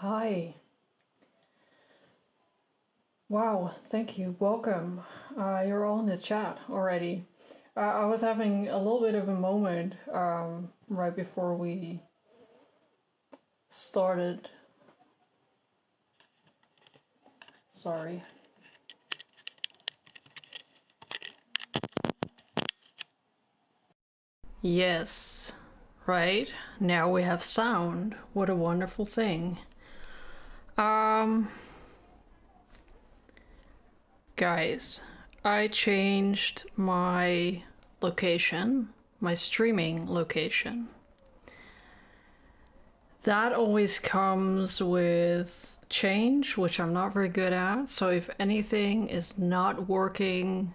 Hi. Wow, thank you. Welcome. You're all in the chat already. I was having a little bit of a moment right before we started. Sorry. Yes, right? Now we have sound. What a wonderful thing. Guys, I changed my location, my streaming location. That always comes with change, which I'm not very good at. So if anything is not working,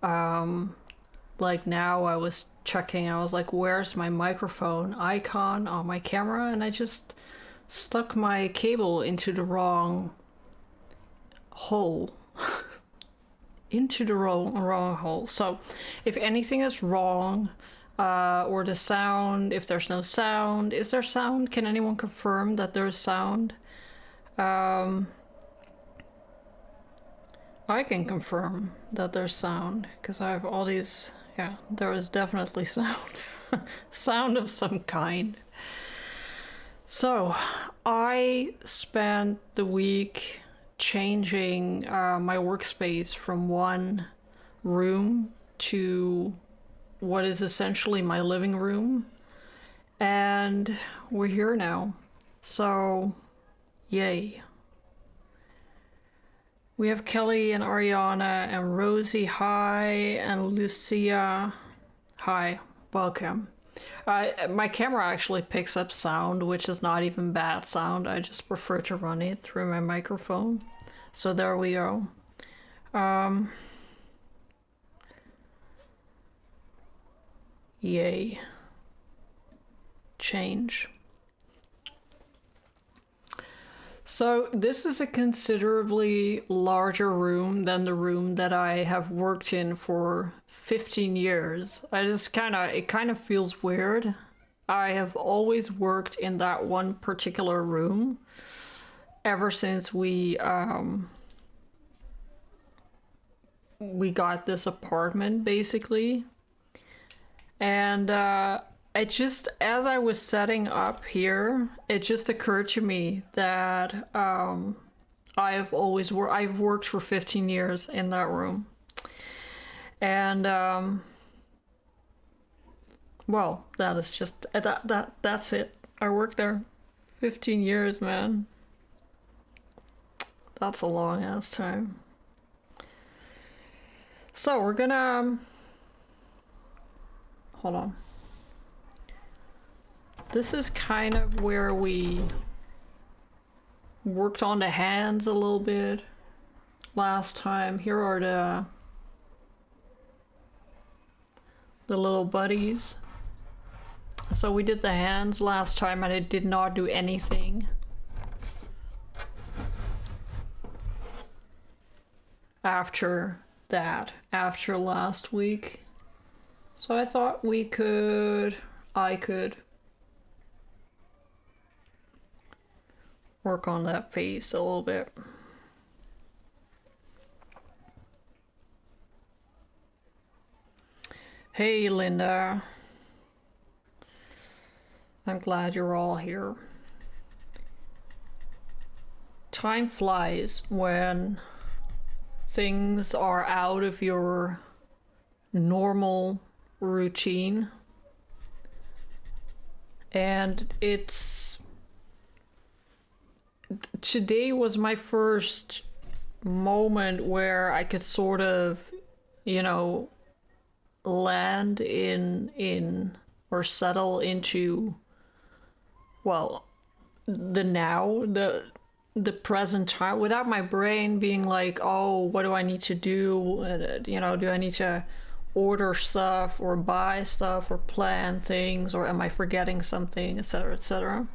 like now I was checking, I was like, where's my microphone icon on my camera? And I just stuck my cable into the wrong hole. Into the wrong hole. So if anything is wrong, or the sound, if there's no sound, is there sound? Can anyone confirm that there's sound? I can confirm that there's sound because I have all these. Yeah, there is definitely sound. Sound of some kind. So I spent the week changing my workspace from one room to what is essentially my living room, and we're here now. So yay. We have Kelly and Ariana and Rosie, hi, and Lucia, hi, welcome. My camera actually picks up sound, which is not even bad sound. I just prefer to run it through my microphone. So there we go. Yay. Change. So this is a considerably larger room than the room that I have worked in for 15 years. It kind of feels weird. I have always worked in that one particular room ever since we got this apartment, basically. And it just, as I was setting up here, it just occurred to me that I've worked for 15 years in that room. And well, that is just that's it. I worked there 15 years, man. That's a long ass time. So we're gonna hold on. This is kind of where we worked on the hands a little bit last time. Here are the little buddies. So we did the hands last time and it did not do anything. After last week. So I thought I could work on that face a little bit. Hey Linda. I'm glad you're all here. Time flies when things are out of your normal routine. And today was my first moment where I could sort of, land in or settle into, well, the now, the present time, without my brain being like, oh, what do I need to do? Do I need to order stuff or buy stuff or plan things, or am I forgetting something, etc., etc.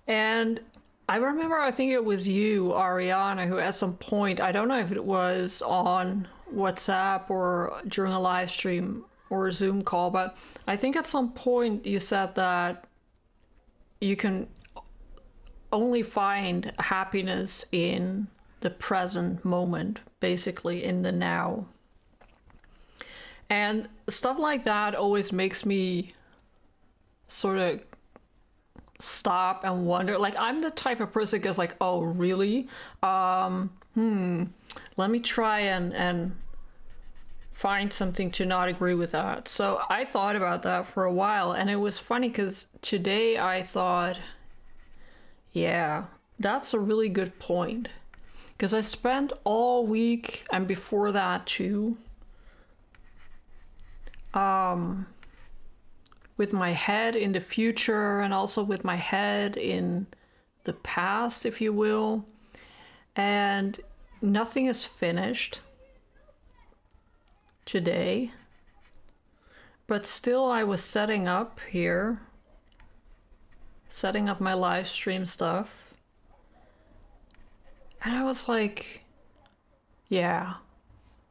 And I remember, I think it was you, Ariana, who at some point, I don't know if it was on WhatsApp or during a live stream or a Zoom call, but I think at some point you said that you can only find happiness in the present moment, basically in the now. And stuff like that always makes me sort of stop and wonder. Like, I'm the type of person that goes like, oh really, let me try and find something to not agree with that. So I thought about that for a while, and it was funny because today I thought, yeah, that's a really good point, because I spent all week and before that too with my head in the future and also with my head in the past, if you will, and nothing is finished today. But still, I was setting up my live stream stuff, and I was like, yeah,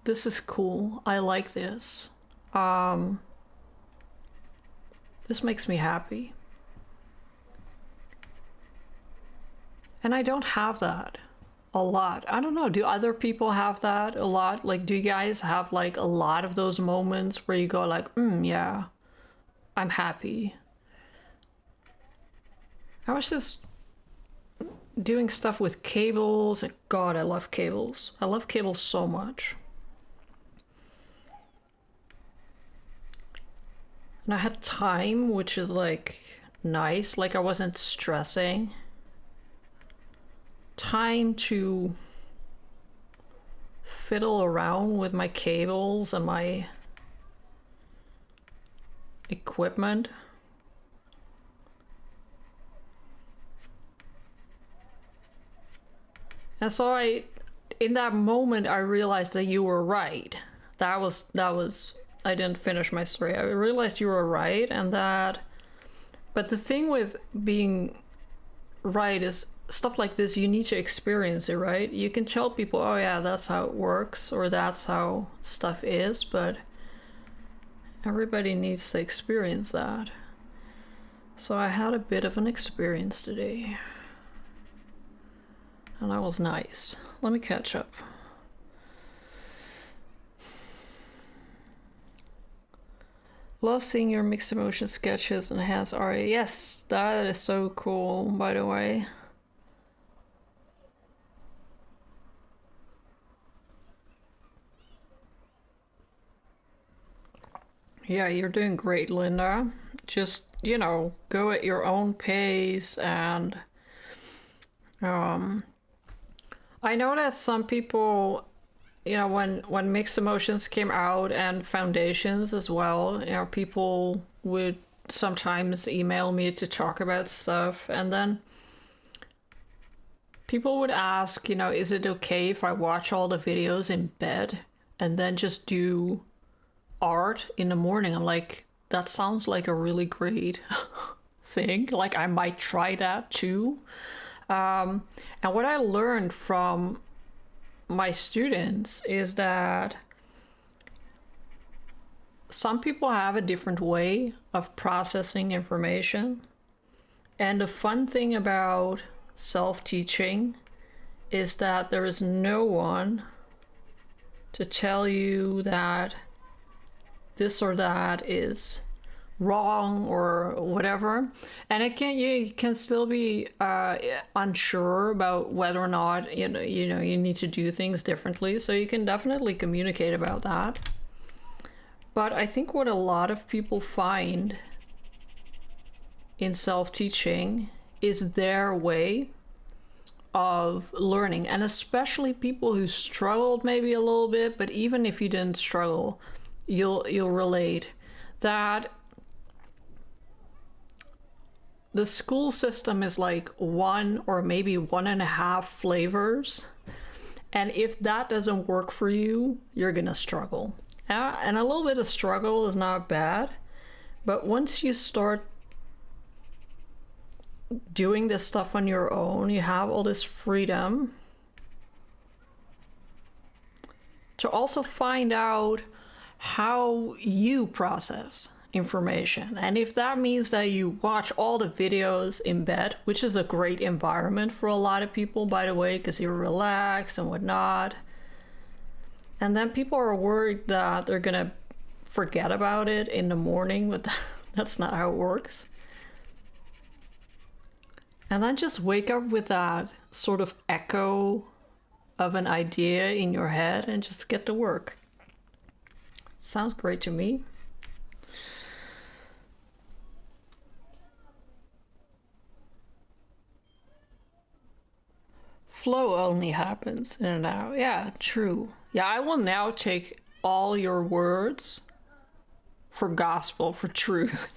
this is cool, I like this. This makes me happy. And I don't have that a lot. I don't know, do other people have that a lot? Like, do you guys have like a lot of those moments where you go like, yeah, I'm happy? I was just doing stuff with cables, and God, I love cables. I love cables so much. And I had time, which is like nice, like I wasn't stressing. Time to fiddle around with my cables and my equipment. And so in that moment, I realized that you were right. That was, I didn't finish my story. I realized you were right, and that, but the thing with being right is stuff like this, you need to experience it, right? You can tell people, oh yeah, that's how it works, or that's how stuff is, but everybody needs to experience that. So I had a bit of an experience today, and that was nice. Let me catch up. Love seeing your mixed emotion sketches and enhanced art. Yes, that is so cool, by the way. Yeah, you're doing great, Linda. Just, you know, go at your own pace, and I know that some people, you know, when mixed emotions came out, and foundations as well, you know, people would sometimes email me to talk about stuff, and then people would ask, you know, is it okay if I watch all the videos in bed and then just do art in the morning? I'm like, that sounds like a really great thing. Like, I might try that too. And what I learned from my students is that some people have a different way of processing information. And the fun thing about self-teaching is that there is no one to tell you that this or that is wrong or whatever. And you can still be unsure about whether or not you need to do things differently, so you can definitely communicate about that. But I think what a lot of people find in self-teaching is their way of learning, and especially people who struggled maybe a little bit, but even if you didn't struggle, you'll relate that the school system is like one or maybe 1.5 flavors, and if that doesn't work for you, you're gonna struggle. And a little bit of struggle is not bad, but once you start doing this stuff on your own, you have all this freedom to also find out how you process. information. And if that means that you watch all the videos in bed, which is a great environment for a lot of people, by the way, because you're relaxed and whatnot, and then people are worried that they're gonna forget about it in the morning, but that's not how it works. And then just wake up with that sort of echo of an idea in your head and just get to work. Sounds great to me. Flow only happens in and out. Yeah, true. Yeah, I will now take all your words for gospel, for truth.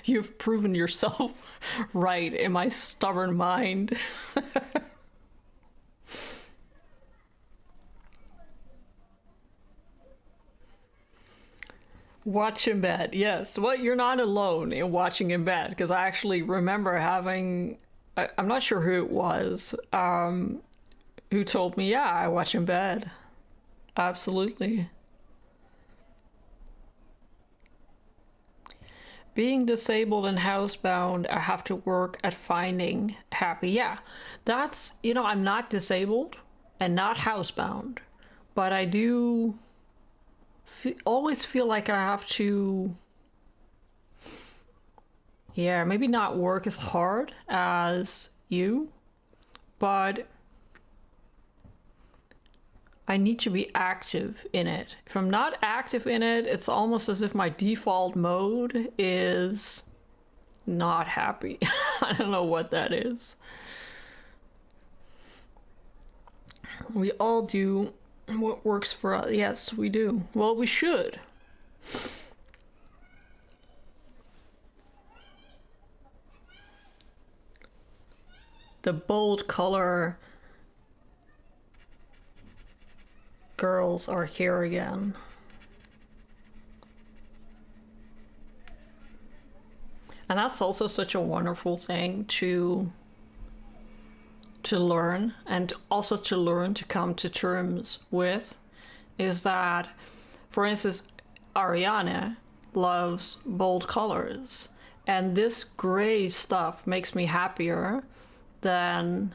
You've proven yourself right in my stubborn mind. Watch in bed. Yes. Well, you're not alone in watching in bed, because I actually remember having, I'm not sure who it was, who told me, yeah, I watch in bed. Absolutely. Being disabled and housebound, I have to work at finding happy. Yeah, that's, I'm not disabled and not housebound, but I do always feel like I have to, yeah, maybe not work as hard as you, but I need to be active in it. If I'm not active in it, it's almost as if my default mode is not happy. I don't know what that is. We all do what works for us. Yes, we do. Well, we should. The bold color girls are here again. And that's also such a wonderful thing to learn, and also to learn to come to terms with, is that, for instance, Ariana loves bold colors, and this gray stuff makes me happier than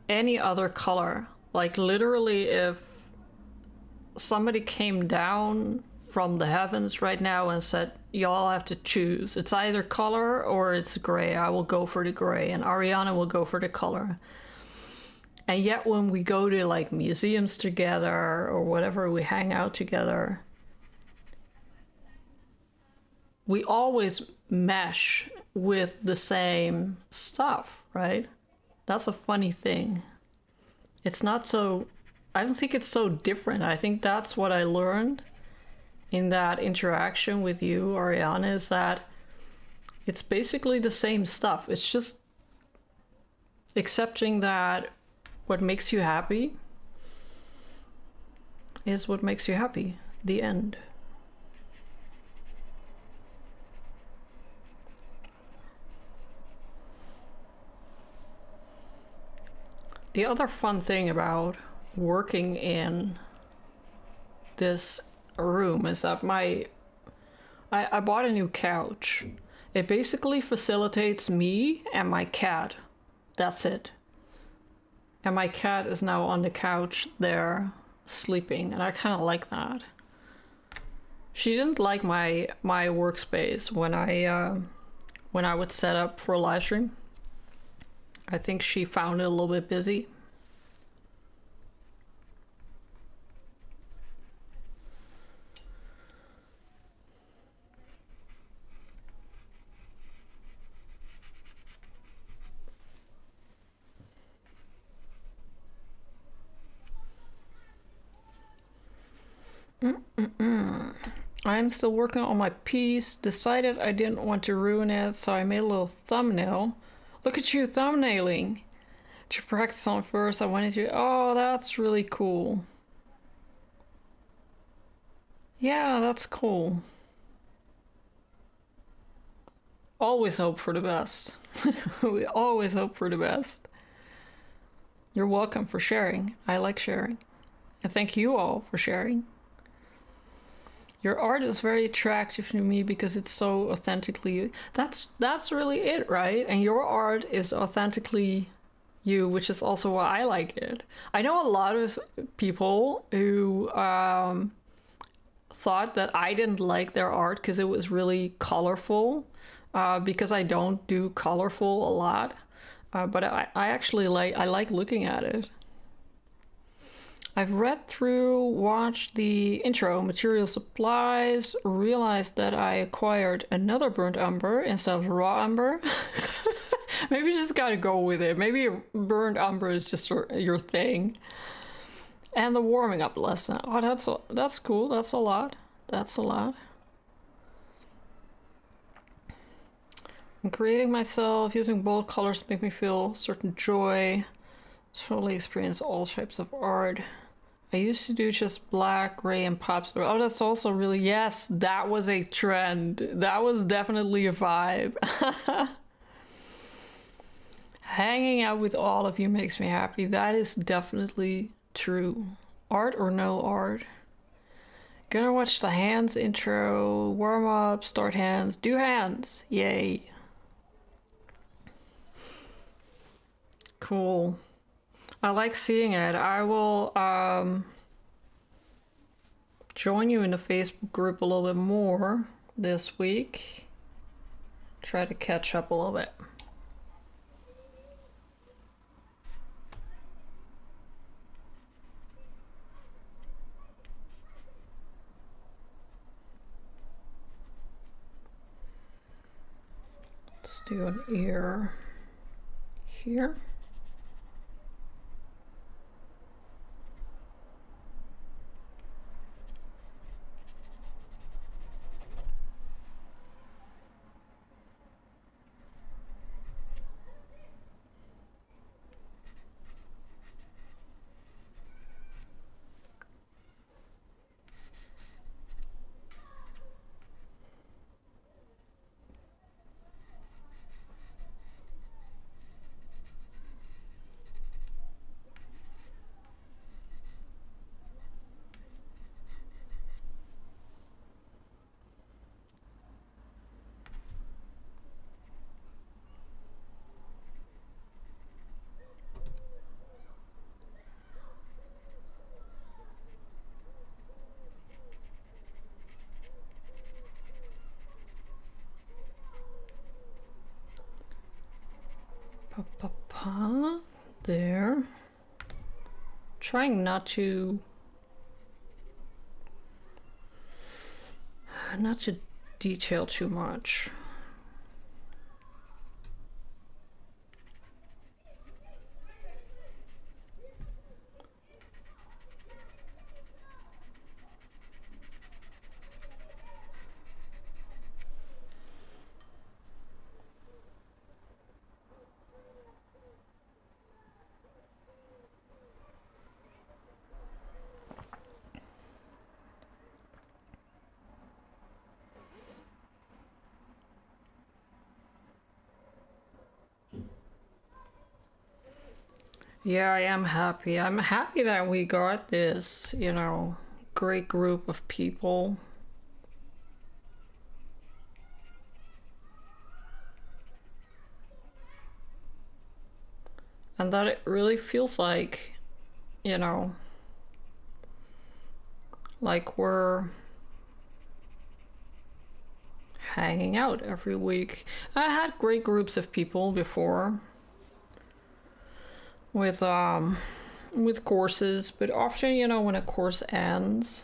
any other color. Like, literally, if somebody came down from the heavens right now and said, y'all have to choose, it's either color or it's gray, I will go for the gray, and Ariana will go for the color. And yet when we go to like museums together or whatever, we hang out together, we always mesh with the same stuff, right? That's a funny thing. It's not so, I don't think it's so different. I think that's what I learned in that interaction with you, Ariana, is that it's basically the same stuff. It's just accepting that what makes you happy is what makes you happy. The end. The other fun thing about working in this room is that I bought a new couch. It basically facilitates me and my cat. That's it. And my cat is now on the couch there sleeping, and I kind of like that. She didn't like my workspace when I would set up for a live stream. I think she found it a little bit busy. I'm still working on my piece. Decided I didn't want to ruin it, so I made a little thumbnail. Look at you thumbnailing. To practice on first, I wanted to... Oh, that's really cool. Yeah, that's cool. Always hope for the best. We always hope for the best. You're welcome for sharing. I like sharing. And thank you all for sharing. Your art is very attractive to me because it's so authentically. That's really it, right? And your art is authentically you, which is also why I like it. I know a lot of people who thought that I didn't like their art because it was really colorful, because I don't do colorful a lot. But I actually like looking at it. I've read through, watched the intro, material supplies, realized that I acquired another burnt umber instead of raw umber. Maybe you just gotta go with it. Maybe burnt umber is just your thing. And the warming up lesson. Oh, that's cool. That's a lot. That's a lot. I'm creating myself, using bold colors to make me feel certain joy. Totally experience all types of art. I used to do just black, gray, and pops. Oh, that's also really, yes, that was a trend. That was definitely a vibe. Hanging out with all of you makes me happy. That is definitely true. Art or no art. Gonna watch the hands intro, warm up, start hands, do hands. Yay. Cool. I like seeing it. I will join you in the Facebook group a little bit more this week. Try to catch up a little bit. Let's do an ear here. There. Trying not to detail too much. Yeah, I am happy. I'm happy that we got this, you know, great group of people. And that it really feels like, you know, like we're hanging out every week. I had great groups of people before with courses, but often, you know, when a course ends,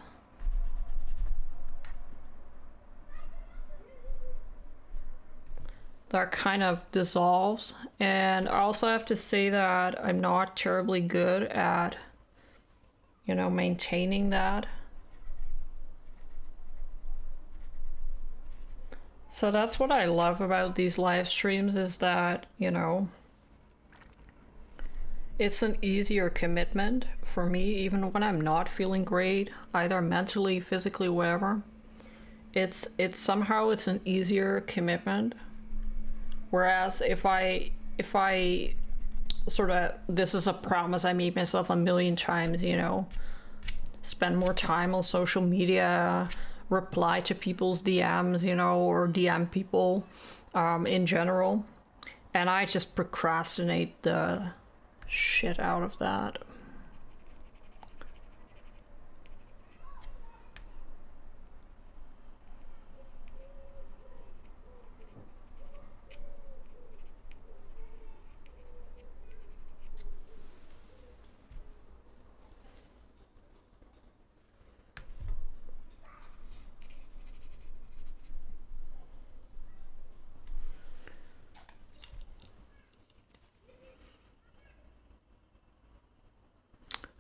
that kind of dissolves. And I also have to say that I'm not terribly good at, you know, maintaining that. So that's what I love about these live streams, is that, you know, it's an easier commitment for me, even when I'm not feeling great, either mentally, physically, whatever. It's somehow it's an easier commitment. Whereas if I sort of, this is a promise I made myself a million times, you know, spend more time on social media, reply to people's DMs, you know, or DM people in general. And I just procrastinate the shit out of that.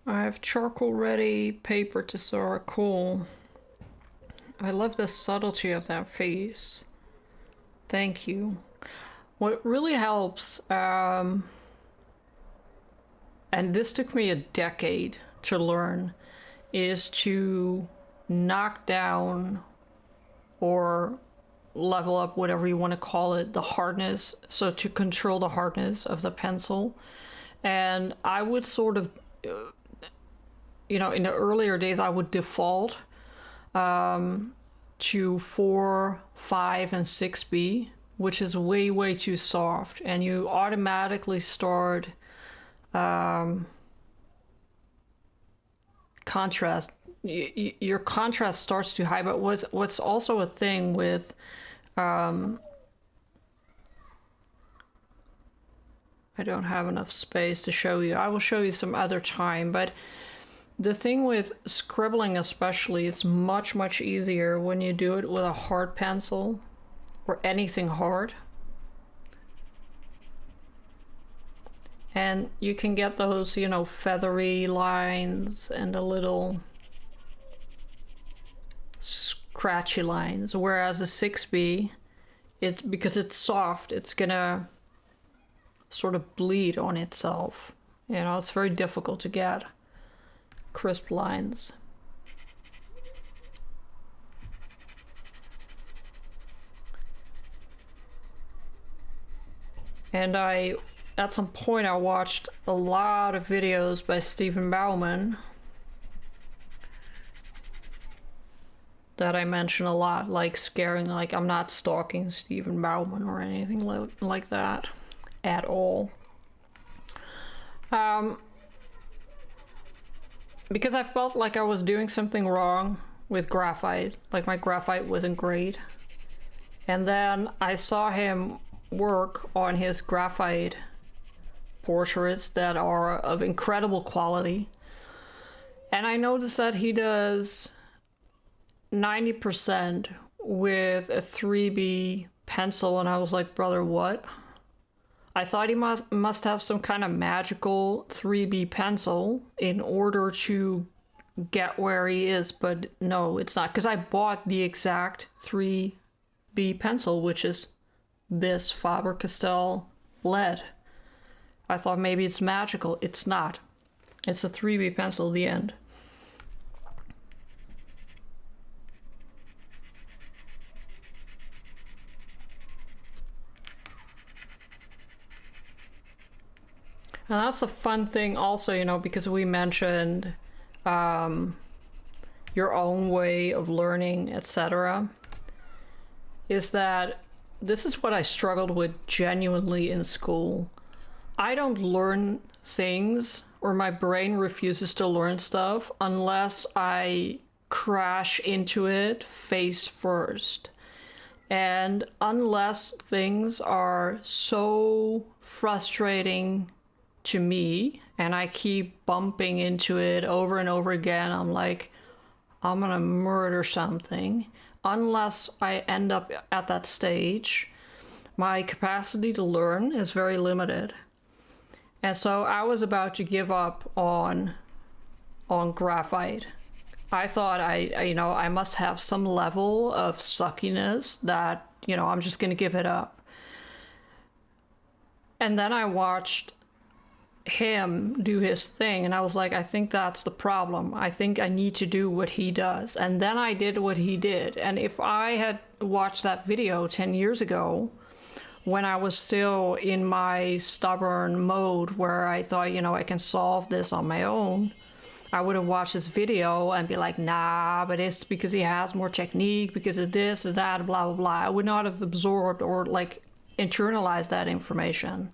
I have charcoal ready, paper to Sora, cool. I love the subtlety of that face. Thank you. What really helps, and this took me a decade to learn, is to knock down or level up, whatever you want to call it, the hardness. So to control the hardness of the pencil. And I would sort of, you know, in the earlier days, I would default to 4, 5, and 6B, which is way, way too soft. And you automatically start contrast. Your contrast starts too high. But what's also a thing with I don't have enough space to show you. I will show you some other time, but the thing with scribbling especially, it's much, much easier when you do it with a hard pencil or anything hard. And you can get those, you know, feathery lines and a little scratchy lines, whereas a 6B, because it's soft, it's gonna sort of bleed on itself. You know, it's very difficult to get crisp lines. And at some point I watched a lot of videos by Stephen Bauman that I mention a lot, like scaring, like I'm not stalking Stephen Bauman or anything like that at all. Because I felt like I was doing something wrong with graphite, like my graphite wasn't great. And then I saw him work on his graphite portraits that are of incredible quality. And I noticed that he does 90% with a 3B pencil, and I was like, brother, what? I thought he must have some kind of magical 3B pencil in order to get where he is, but no, it's not, because I bought the exact 3B pencil, which is this Faber-Castell lead. I thought maybe it's magical. It's not. It's a 3B pencil, the end. And that's a fun thing also, you know, because we mentioned your own way of learning, etc. Is that this is what I struggled with genuinely in school. I don't learn things, or my brain refuses to learn stuff unless I crash into it face first. And unless things are so frustrating to me and I keep bumping into it over and over again, I'm like, I'm gonna murder something. Unless I end up at that stage, my capacity to learn is very limited. And so I was about to give up on graphite. I thought I must have some level of suckiness that, you know, I'm just gonna give it up. And then I watched him do his thing, and I was like, I think that's the problem. I think I need to do what he does. And then I did what he did. And if I had watched that video 10 years ago, when I was still in my stubborn mode where I thought, you know, I can solve this on my own, I would have watched this video and be like, nah, but it's because he has more technique, because of this and that, blah, blah, blah. I would not have absorbed or like internalized that information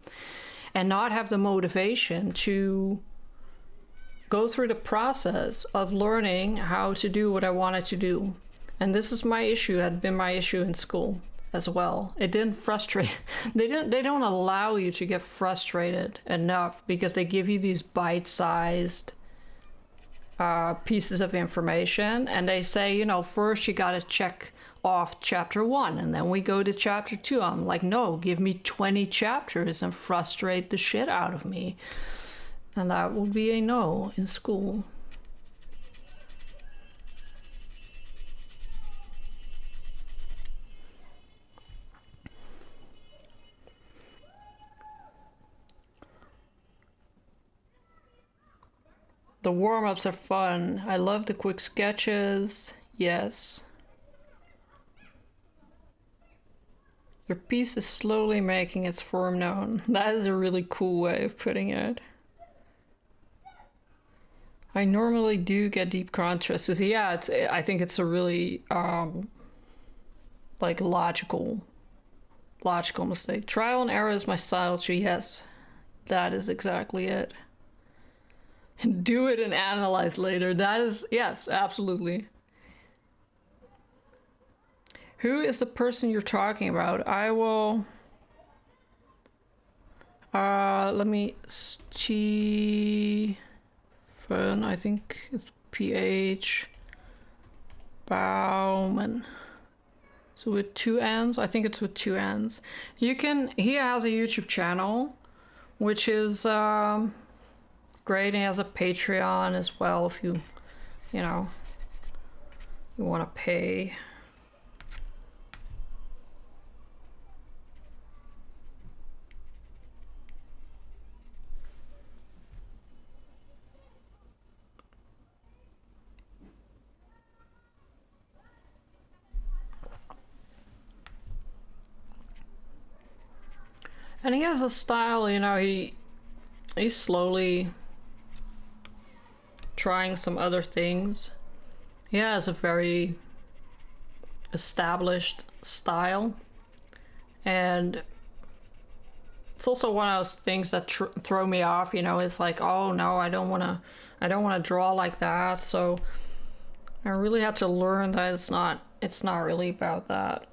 and not have the motivation to go through the process of learning how to do what I wanted to do. And this is my issue, had been my issue in school as well. It didn't frustrate, they don't allow you to get frustrated enough because they give you these bite-sized pieces of information, and they say, you know, first you got to check off chapter 1 and then we go to chapter 2. I'm like, no, give me 20 chapters and frustrate the shit out of me. And that would be a no in school. The warm-ups are fun. I love the quick sketches. Yes. Your piece is slowly making its form known. That is a really cool way of putting it. I normally do get deep contrast. Yeah, I think it's a really like logical mistake. Trial and error is my style too. Yes, that is exactly it. Do it and analyze later. That is, yes, absolutely. Who is the person you're talking about? I will... let me... Stephen, I think it's PH... Bauman. So with 2 N's? I think it's with 2 N's. You can... He has a YouTube channel, which is... great. He has a Patreon as well if you know, you want to pay. And he has a style, you know, he's slowly trying some other things. He has a very established style, and it's also one of those things that throw me off, you know. It's like, oh no, I don't want to draw like that. So I really had to learn that it's not really about that.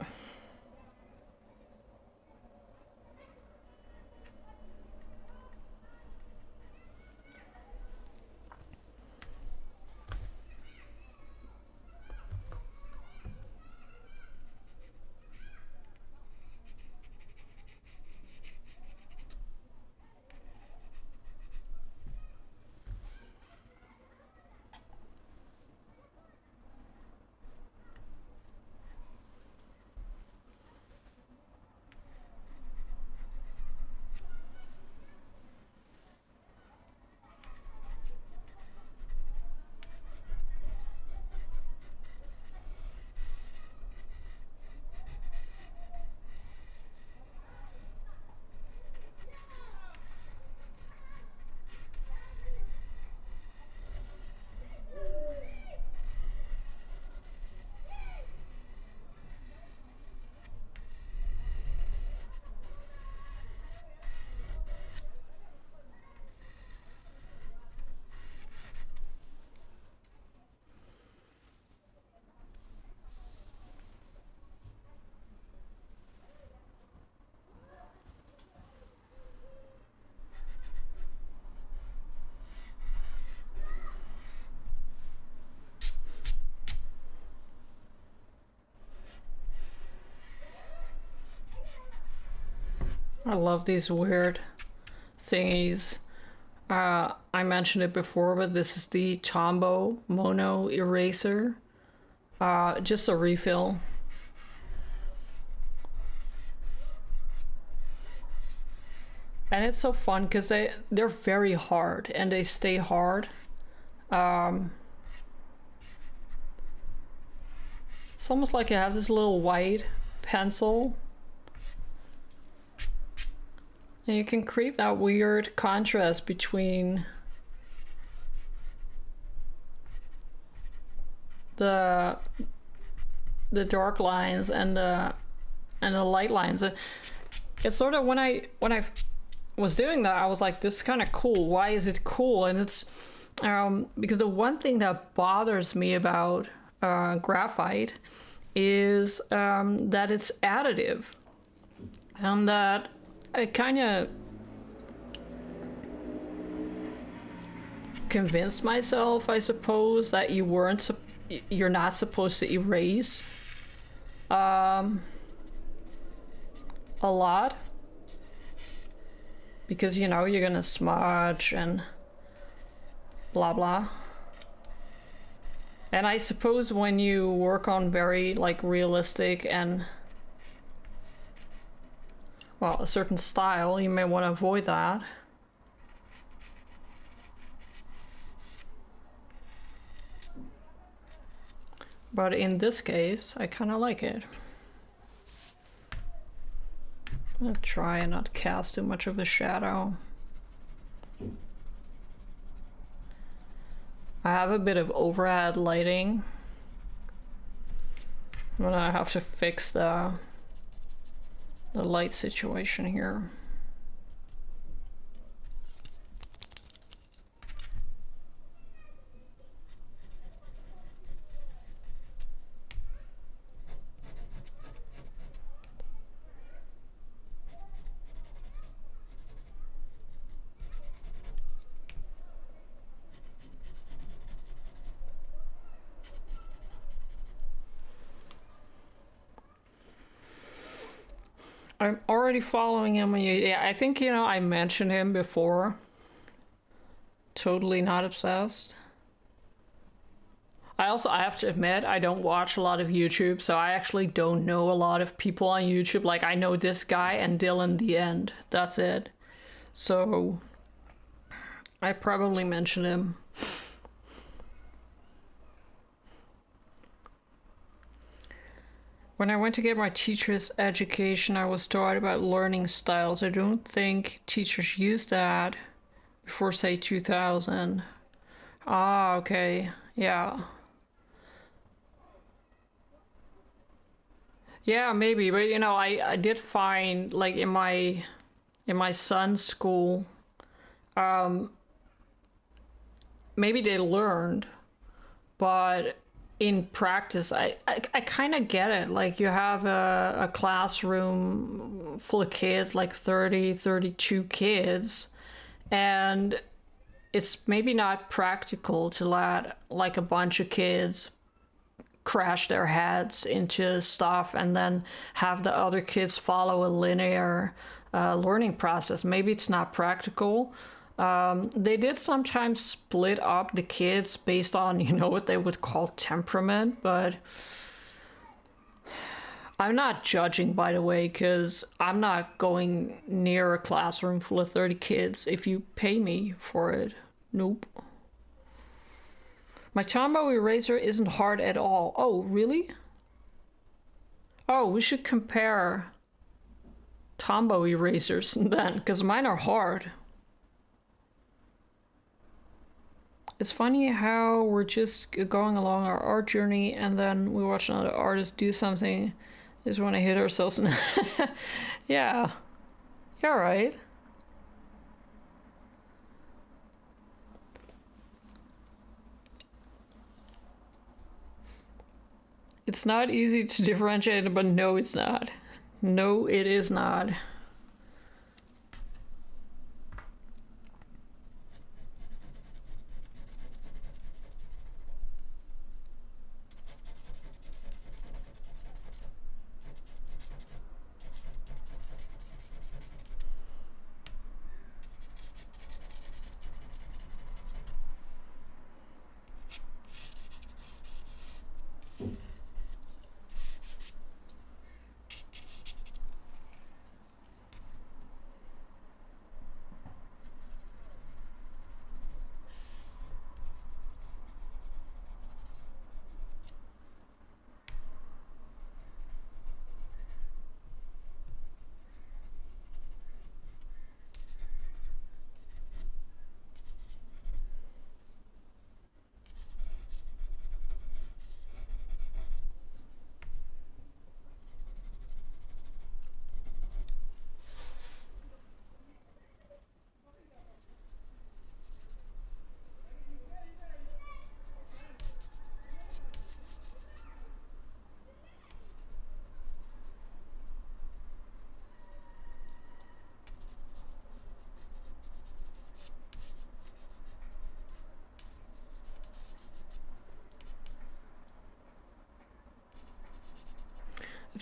I love these weird thingies. I mentioned it before, but this is the Tombow Mono Eraser. Just a refill. And it's so fun because they're very hard and they stay hard. It's almost like I have this little white pencil. And you can create that weird contrast between the dark lines and the light lines. It's sort of when I was doing that, I was like, this is kind of cool. Why is it cool? And it's because the one thing that bothers me about graphite is that it's additive, and that I kind of convinced myself, I suppose, that you're not supposed to erase a lot, because you know you're gonna smudge and blah blah. And I suppose when you work on very like realistic and, well, a certain style, you may want to avoid that. But in this case, I kind of like it. I'm gonna try and not cast too much of a shadow. I have a bit of overhead lighting. I'm gonna have to fix the light situation here. I'm already following him. Yeah, I think, you know, I mentioned him before. Totally not obsessed. I have to admit, I don't watch a lot of YouTube, so I actually don't know a lot of people on YouTube. Like, I know this guy and Dylan the End. That's it. So, I probably mentioned him. When I went to get my teacher's education, I was taught about learning styles. I don't think teachers used that before, say, 2000. Ah, okay. Yeah. Yeah, maybe. But, you know, I did find, like, in my son's school, maybe they learned, but in practice, I kind of get it. Like, you have a classroom full of kids, like 30, 32 kids, and it's maybe not practical to let like a bunch of kids crash their heads into stuff and then have the other kids follow a linear learning process. Maybe it's not practical. They did sometimes split up the kids based on, you know, what they would call temperament, but I'm not judging, by the way, because I'm not going near a classroom full of 30 kids if you pay me for it. Nope. My Tombow eraser isn't hard at all. Oh, really? Oh, we should compare Tombow erasers then, because mine are hard. It's funny how we're just going along our art journey and then we watch another artist do something, just want to hit ourselves in yeah. Yeah, right. It's not easy to differentiate, but no, it's not. No, it is not.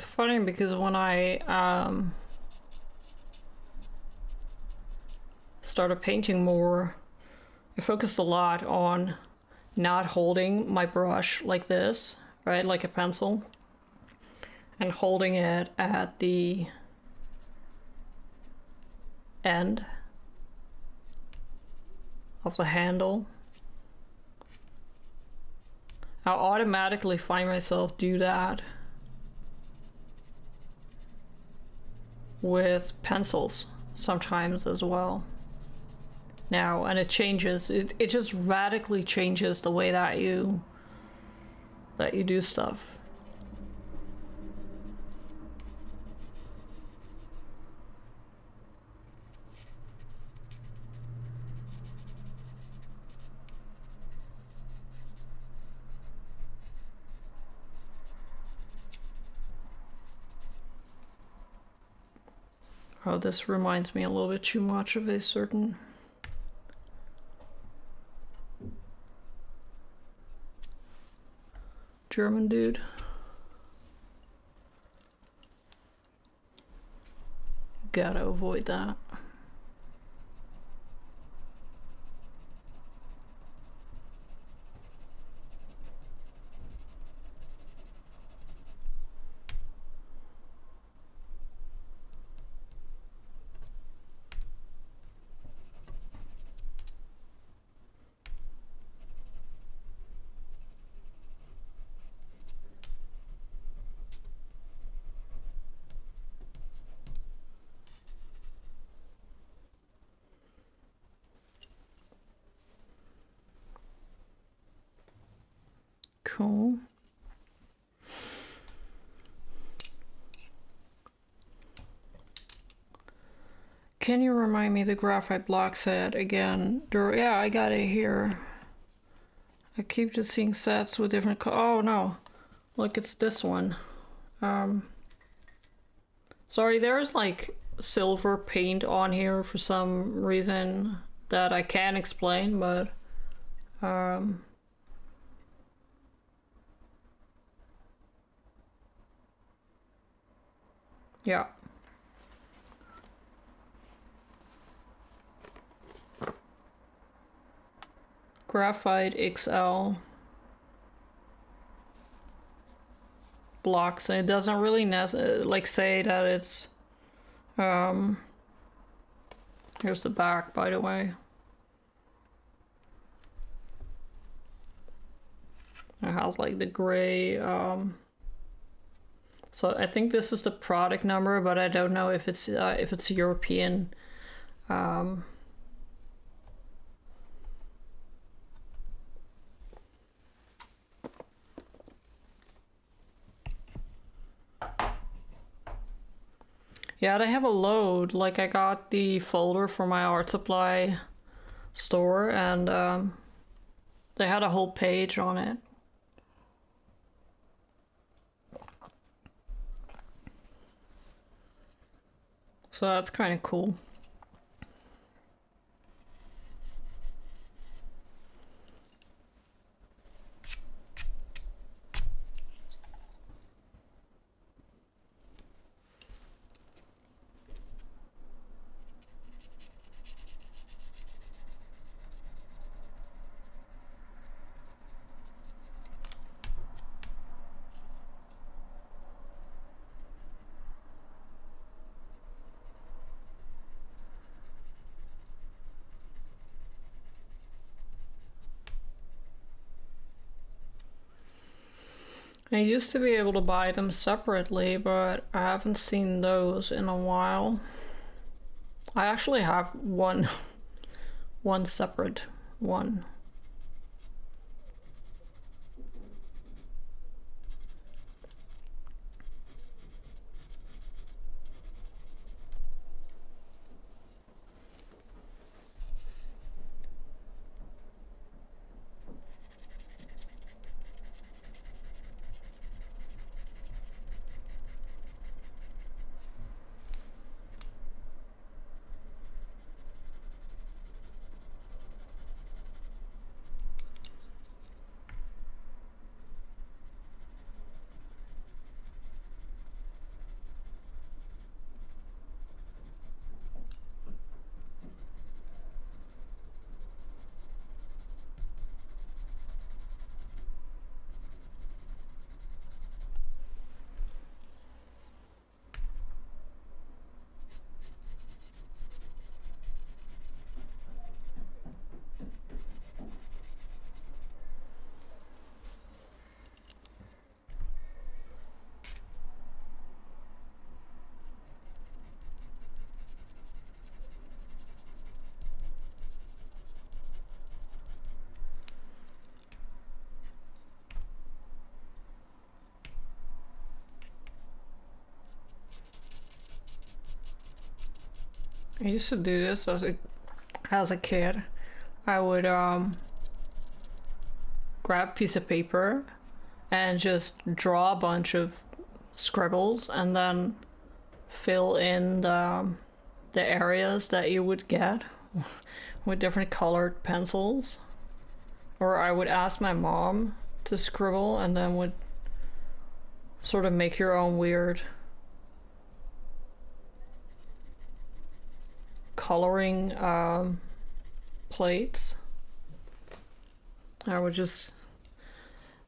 It's funny because when I started painting more, I focused a lot on not holding my brush like this, right, like a pencil, and holding it at the end of the handle. I'll automatically find myself do that with pencils sometimes as well now, and it changes, it just radically changes the way that you do stuff. Oh, this reminds me a little bit too much of a certain German dude. Gotta avoid that. Cool. Can you remind me the graphite block set again? Yeah, I got it here. I keep just seeing sets with different oh no, look, it's this one. Sorry, there's like silver paint on here for some reason that I can't explain, but yeah. Graphite XL blocks, and it doesn't really like say that it's here's the back, by the way. It has like the gray so I think this is the product number, but I don't know if it's European. Yeah, they have a load. Like, I got the folder for my art supply store, and they had a whole page on it. So that's kind of cool. I used to be able to buy them separately, but I haven't seen those in a while. I actually have one separate one. I used to do this as a kid. I would grab a piece of paper and just draw a bunch of scribbles and then fill in the areas that you would get with different colored pencils. Or I would ask my mom to scribble and then would sort of make your own weird coloring plates. I would just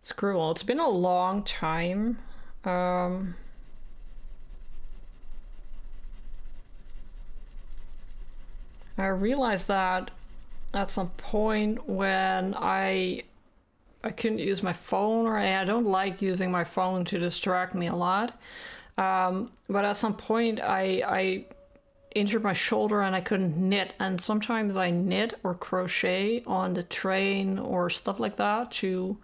scribble. It's been a long time. I realized that at some point when I couldn't use my phone, or I don't like using my phone to distract me a lot. But at some point I injured my shoulder and I couldn't knit, and sometimes I knit or crochet on the train or stuff like that to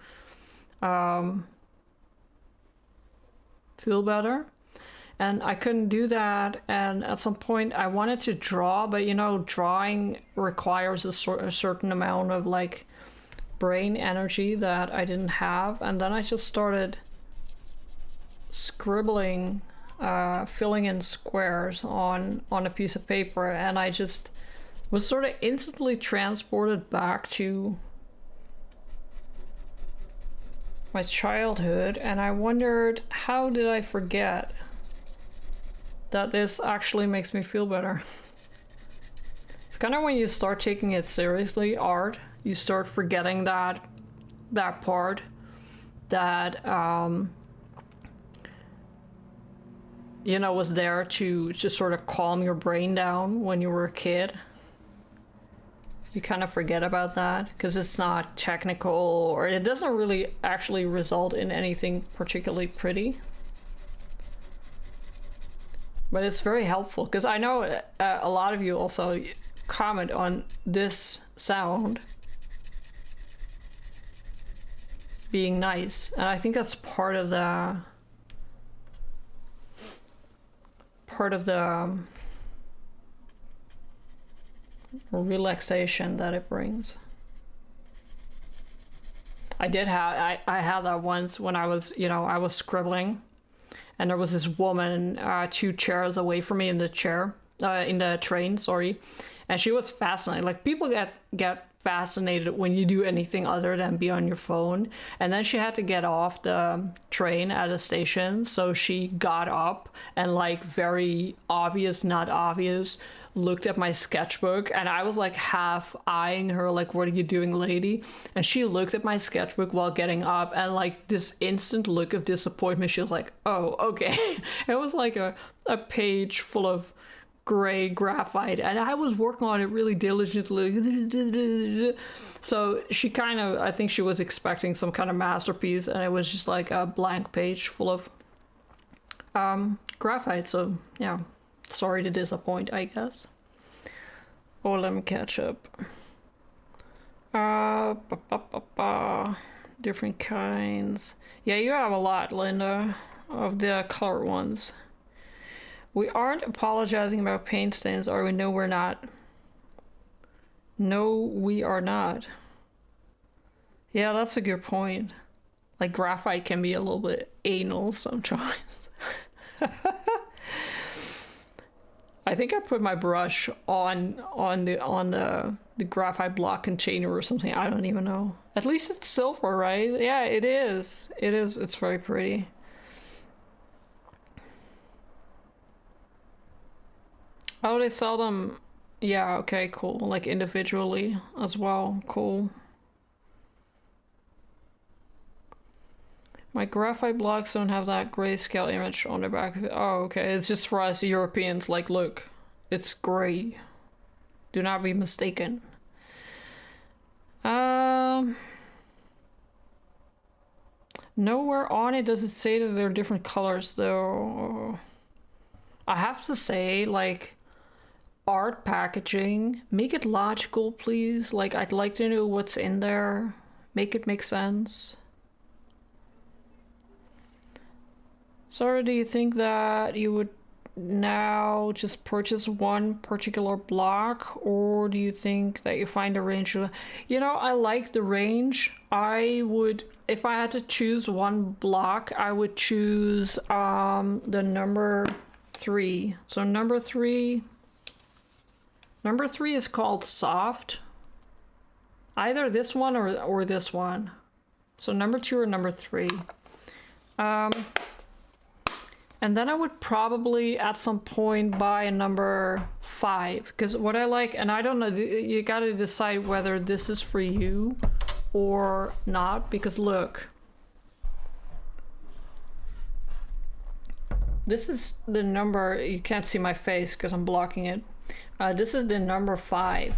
feel better. And I couldn't do that, and at some point I wanted to draw, but you know, drawing requires a certain amount of like brain energy that I didn't have, and then I just started scribbling, filling in squares on a piece of paper, and I just was sort of instantly transported back to my childhood, and I wondered, how did I forget that this actually makes me feel better? It's kind of when you start taking it seriously, art, you start forgetting that part that you know, was there to just sort of calm your brain down when you were a kid. You kind of forget about that because it's not technical, or it doesn't really actually result in anything particularly pretty. But it's very helpful because I know a lot of you also comment on this sound being nice, and I think that's part of the relaxation that it brings. I had that once when I was, you know, I was scribbling, and there was this woman 2 chairs away from me in the train, sorry, and she was fascinated. Like, people get fascinated when you do anything other than be on your phone. And then she had to get off the train at a station, so she got up and, like, very obvious, not obvious, looked at my sketchbook, and I was like half eyeing her like, what are you doing, lady? And she looked at my sketchbook while getting up, and like this instant look of disappointment, she was like, oh, okay. It was like a page full of gray graphite, and I was working on it really diligently. So she kind of, I think she was expecting some kind of masterpiece, and it was just like a blank page full of graphite. So yeah, sorry to disappoint, I guess. Oh, let me catch up. Different kinds. Yeah, you have a lot, Linda, of the color ones. We aren't apologizing about paint stains, are we? No, we're not. No, we are not. Yeah, that's a good point. Like, graphite can be a little bit anal sometimes. I think I put my brush on the graphite block container or something. I don't even know. At least it's silver, right? Yeah, it is. It is. It's very pretty. Oh, they sell them. Yeah, okay, cool. Like individually as well. Cool. My graphite blocks don't have that grayscale image on the back of it. Oh, okay. It's just for us Europeans. Like, look, it's gray. Do not be mistaken. Nowhere on it does it say that they're different colors, though. I have to say, like, art packaging, make it logical, please. Like, I'd like to know what's in there. Make it make sense. Sarah, do you think that you would now just purchase one particular block, or do you think that you find a range? You know, I like the range. I would, if I had to choose one block, I would choose the number 3. So number 3 is called soft. Either this one or this one. So number 2 or number 3. And then I would probably at some point buy a number 5, because what I like, and I don't know, you gotta decide whether this is for you or not, because look, this is the number, you can't see my face because I'm blocking it. This is the number 5,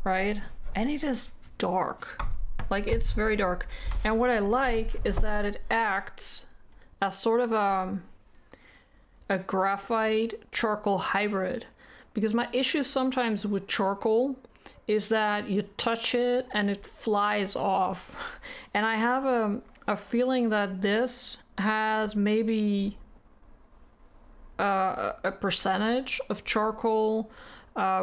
right? And it is dark, like it's very dark. And what I like is that it acts as sort of a graphite charcoal hybrid, because my issue sometimes with charcoal is that you touch it and it flies off. And I have a feeling that this has maybe a percentage of charcoal,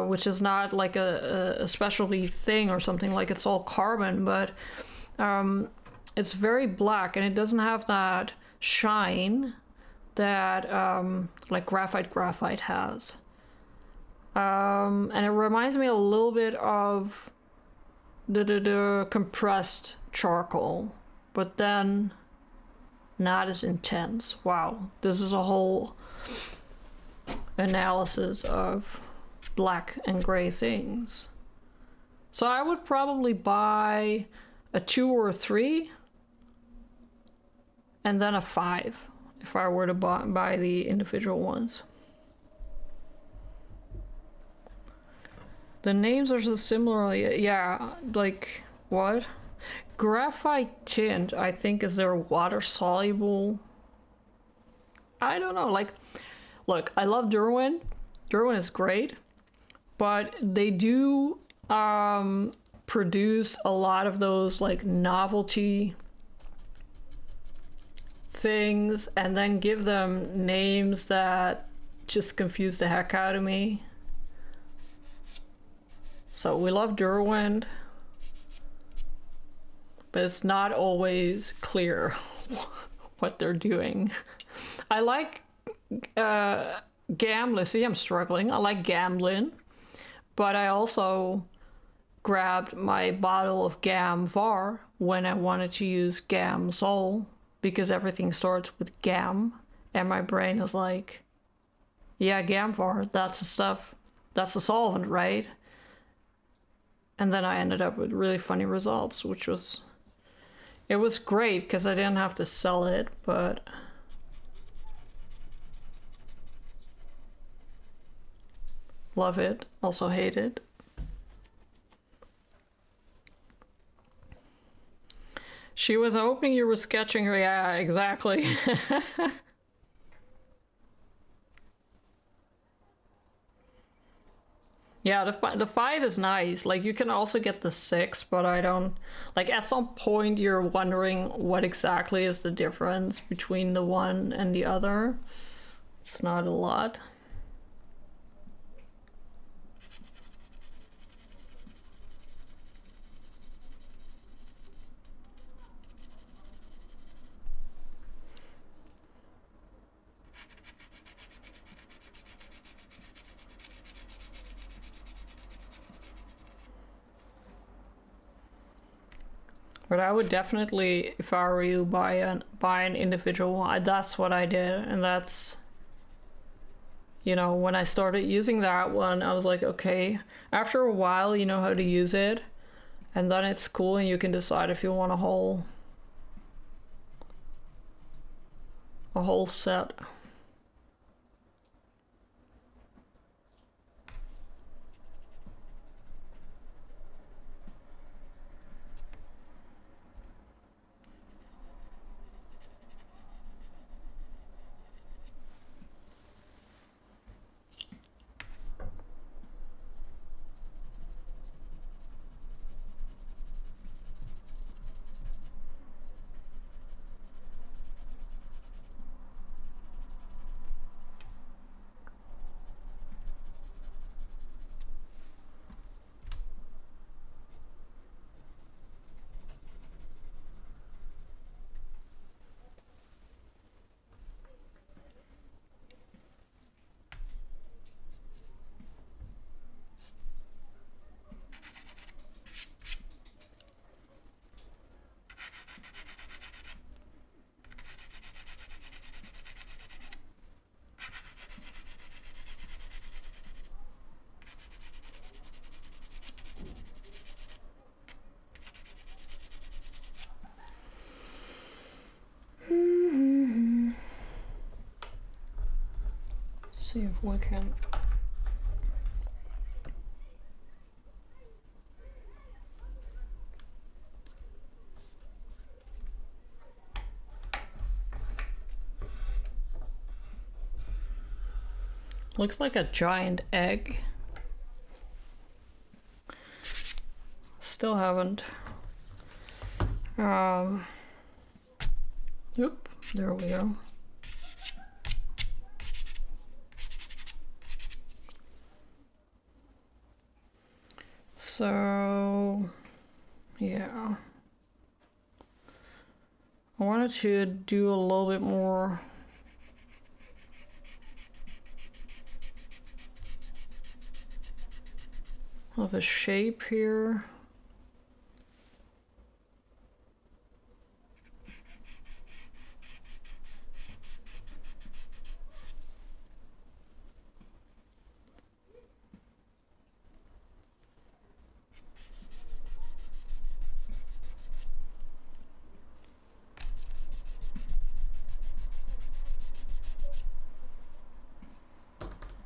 which is not like a specialty thing or something, like it's all carbon, but it's very black and it doesn't have that shine that like graphite has. And it reminds me a little bit of the compressed charcoal, but then not as intense. Wow, this is a whole analysis of black and gray things. So I would probably buy a 2 or a 3 and then a 5 if I were to buy the individual ones. The names are so similar. Yeah, like what? Graphite tint, I think, is their water soluble. I don't know. Like, look, I love Derwent. Derwent is great, but they do produce a lot of those like novelty things and then give them names that just confuse the heck out of me. So we love Derwent, but it's not always clear what they're doing. I like Gamblin. See, I'm struggling. I like Gamblin, but I also grabbed my bottle of Gamvar when I wanted to use Gamsol, because everything starts with Gam, and my brain is like, yeah, Gamvar, that's the stuff, that's the solvent, right? And then I ended up with really funny results, which was, it was great because I didn't have to sell it, but love it, also hate it. She was hoping you were sketching her. Yeah, exactly. Yeah, the 5 is nice. Like, you can also get the 6, but I don't... Like, at some point you're wondering what exactly is the difference between the one and the other. It's not a lot. But I would definitely, if I were you, buy an individual one. That's what I did, and that's, you know, when I started using that one, I was like, okay, after a while you know how to use it, and then it's cool and you can decide if you want a whole set. we can. Looks like a giant egg. Still haven't. Oop, there we go. So, yeah. I wanted to do a little bit more of a shape here.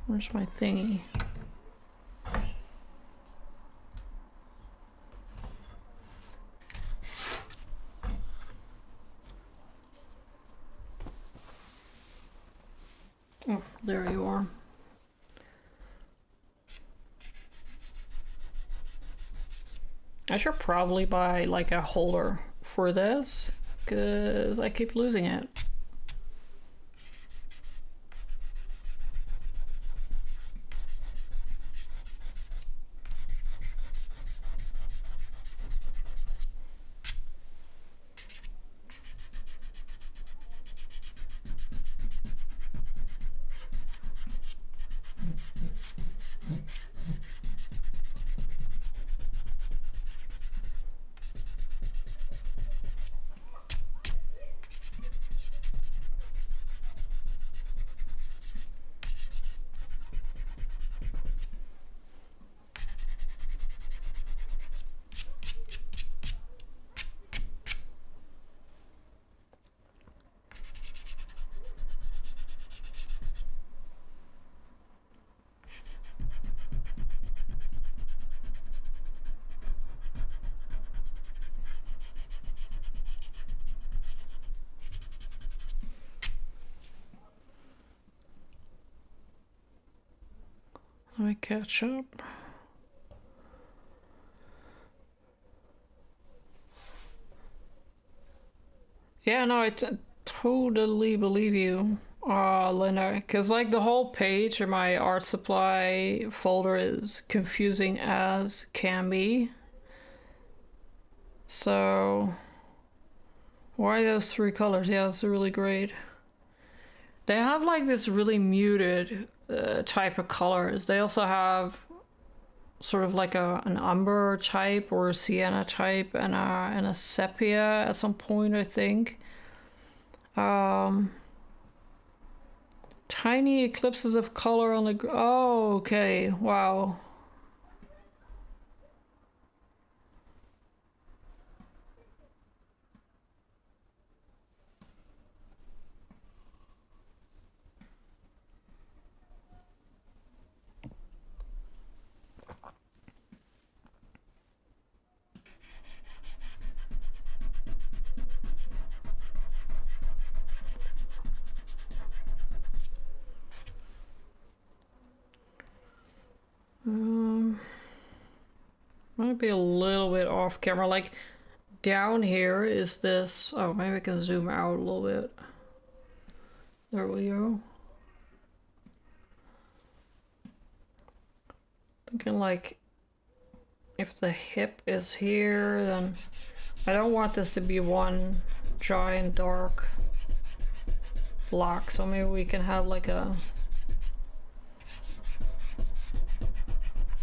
Where's my thingy? Oh, there you are. I should probably buy like a holder for this, because I keep losing it. Let me catch up. Yeah, no, I totally believe you, Linda, because like the whole page of my art supply folder is confusing as can be. So, why those three colors? Yeah, it's really great. They have like this really muted type of colors. They also have sort of like an umber type or a sienna type and a sepia at some point, I think. Tiny eclipses of color on the... Oh, okay. Wow. Might be a little bit off camera. Like down here is this. Oh, maybe I can zoom out a little bit. There we go. Thinking like if the hip is here, then I don't want this to be one giant dark block. So maybe we can have like a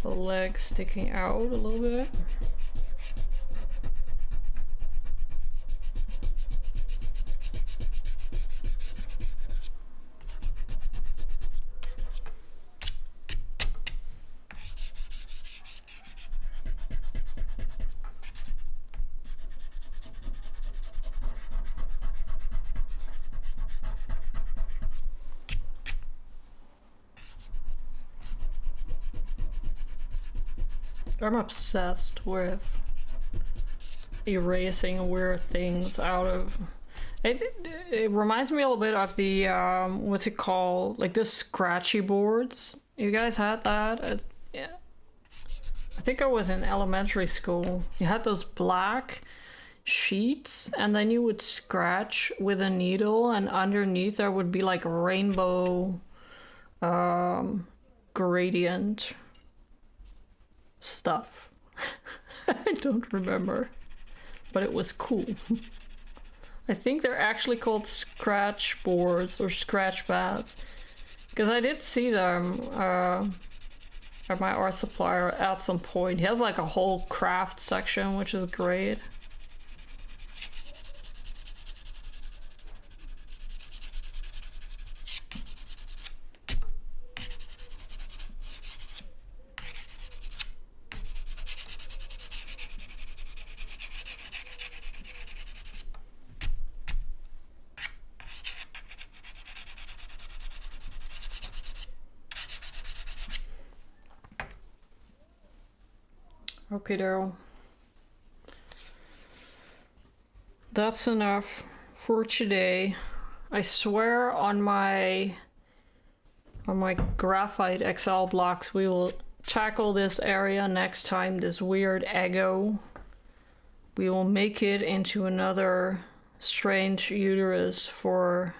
leg sticking out a little bit. I'm obsessed with erasing weird things out of it. It reminds me a little bit of the what's it called, like the scratchy boards. You guys had that? Yeah, I think I was in elementary school. You had those black sheets and then you would scratch with a needle, and underneath there would be like a rainbow gradient stuff. I don't remember, but it was cool. I think they're actually called scratch boards or scratch pads, because I did see them at my art supplier at some point. He has like a whole craft section, which is great. Okay, Daryl. That's enough for today. I swear on my graphite XL blocks we will tackle this area next time, this weird ego. We will make it into another strange uterus for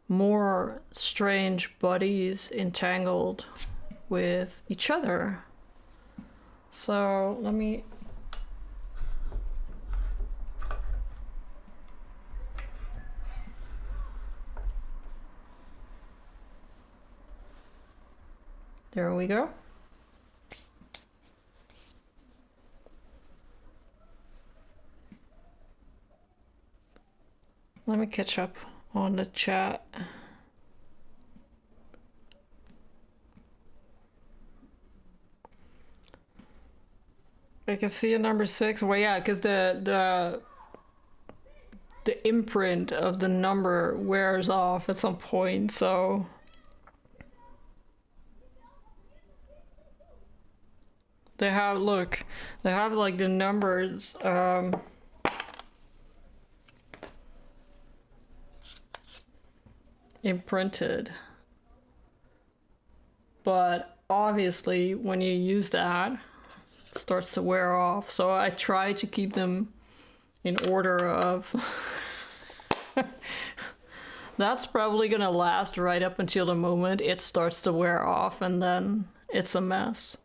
more strange bodies entangled with each other. So let me... There we go. Let me catch up on the chat. I can see a number 6. Well, yeah, because the imprint of the number wears off at some point, so they have, look, they have like the numbers imprinted, but obviously when you use that starts to wear off, so I try to keep them in order of that's probably gonna last right up until the moment it starts to wear off, and then it's a mess.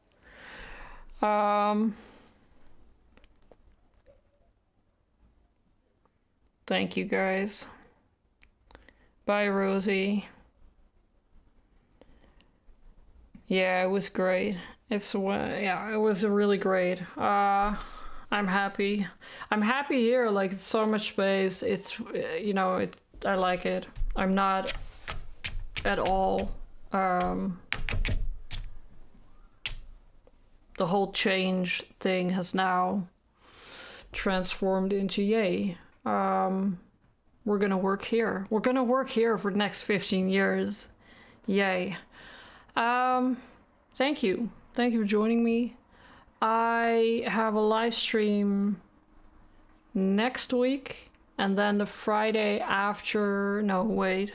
Thank you guys. Bye, Rosie. Yeah, it was great. Yeah, it was really great. I'm happy. I'm happy here. Like, it's so much space. It's, you know, I like it. I'm not at all. The whole change thing has now transformed into yay. We're gonna work here. We're gonna work here for the next 15 years. Yay. Thank you. Thank you for joining me. I have a live stream next week, and then the Friday after, no, wait.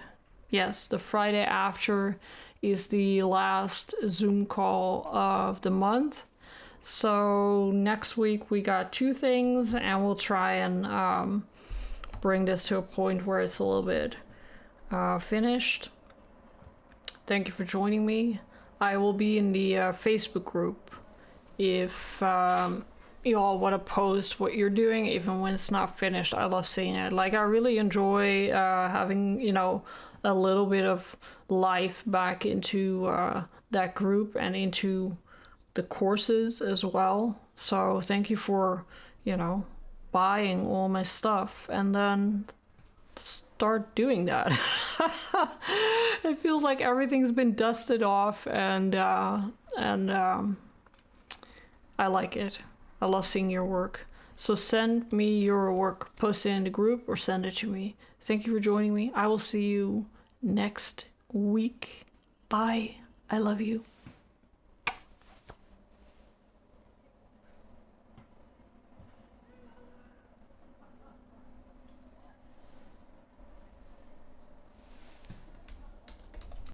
Yes, the Friday after is the last Zoom call of the month. So next week we got 2 things, and we'll try and bring this to a point where it's a little bit finished. Thank you for joining me. I will be in the Facebook group if you all want to post what you're doing, even when it's not finished. I love seeing it. Like, I really enjoy having, you know, a little bit of life back into that group and into the courses as well. So thank you for, you know, buying all my stuff and then start doing that. It feels like everything's been dusted off, and I like it. I love seeing your work. So send me your work, post it in the group or send it to me. Thank you for joining me. I will see you next week. Bye. I love you.